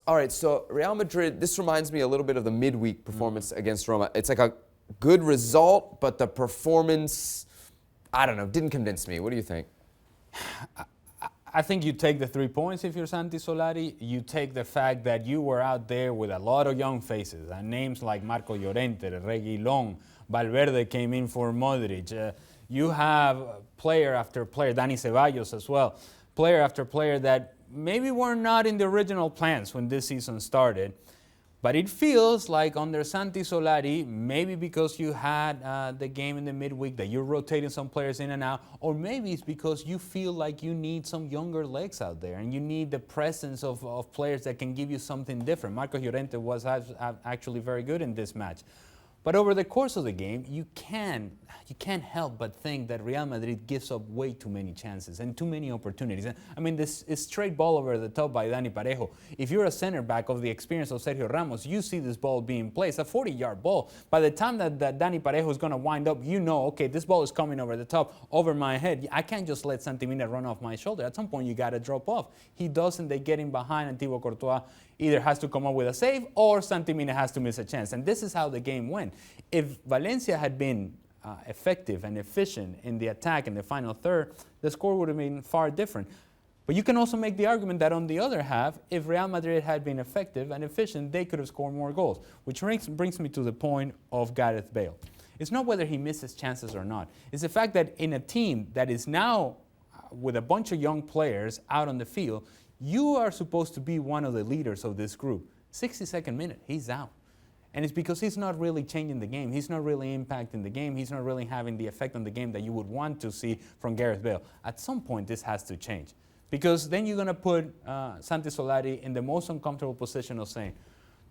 All right, so Real Madrid, this reminds me a little bit of the midweek performance against Roma. It's like a good result, but the performance, I don't know, didn't convince me. What do you think? I think you take the 3 points if you're Santi Solari. You take the fact that you were out there with a lot of young faces, names like Marco Llorente, Reguilón, Valverde came in for Modric. You have player after player, Dani Ceballos as well, player after player that maybe were not in the original plans when this season started. But it feels like under Santi Solari, maybe because you had the game in the midweek, that you're rotating some players in and out, or maybe it's because you feel like you need some younger legs out there and you need the presence of players that can give you something different. Marco Llorente was actually very good in this match. But over the course of the game, you can't help but think that Real Madrid gives up way too many chances and too many opportunities. I mean, this is straight ball over the top by Dani Parejo. If you're a center back of the experience of Sergio Ramos, you see this ball being placed, a 40-yard ball. By the time that Dani Parejo is going to wind up, you know, okay, this ball is coming over the top, over my head. I can't just let Santimina run off my shoulder. At some point, you got to drop off. He doesn't. They get him behind, and Thibaut Courtois either has to come up with a save or Santimina has to miss a chance. And this is how the game went. If Valencia had been effective and efficient in the attack in the final third, the score would have been far different. But you can also make the argument that on the other half, if Real Madrid had been effective and efficient, they could have scored more goals, which brings me to the point of Gareth Bale. It's not whether he misses chances or not. It's the fact that in a team that is now with a bunch of young players out on the field, you are supposed to be one of the leaders of this group. 62nd minute, he's out. And it's because he's not really changing the game. He's not really impacting the game. He's not really having the effect on the game that you would want to see from Gareth Bale. At some point, this has to change. Because then you're going to put Santi Solari in the most uncomfortable position of saying,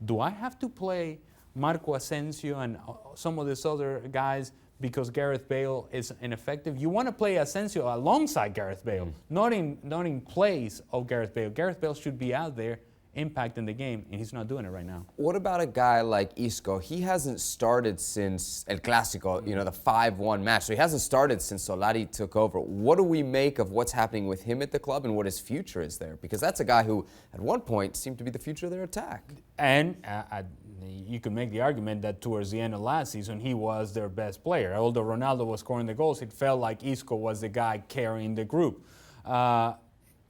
do I have to play Marco Asensio and some of these other guys because Gareth Bale is ineffective? You want to play Asensio alongside Gareth Bale, not in place of Gareth Bale. Gareth Bale should be out there impacting the game, and he's not doing it right now. What about a guy like Isco? He hasn't started since El Clásico, the 5-1 match. So he hasn't started since Solari took over. What do we make of what's happening with him at the club and what his future is there? Because that's a guy who, at one point, seemed to be the future of their attack. And you can make the argument that towards the end of last season, he was their best player. Although Ronaldo was scoring the goals, it felt like Isco was the guy carrying the group.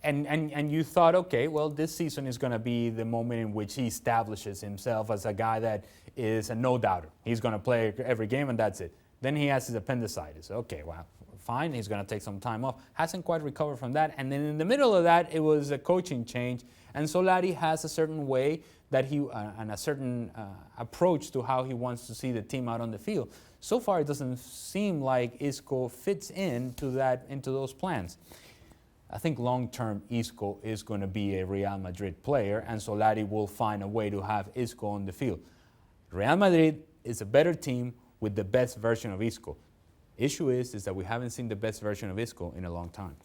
And you thought, okay, well, this season is going to be the moment in which he establishes himself as a guy that is a no-doubter. He's going to play every game, and that's it. Then he has his appendicitis. Okay, well, fine. He's going to take some time off. Hasn't quite recovered from that. And then in the middle of that, it was a coaching change. And Solari has a certain way that and a certain approach to how he wants to see the team out on the field. So far, it doesn't seem like Isco fits into those plans. I think long-term Isco is going to be a Real Madrid player, and Solari will find a way to have Isco on the field. Real Madrid is a better team with the best version of Isco. Issue is that we haven't seen the best version of Isco in a long time.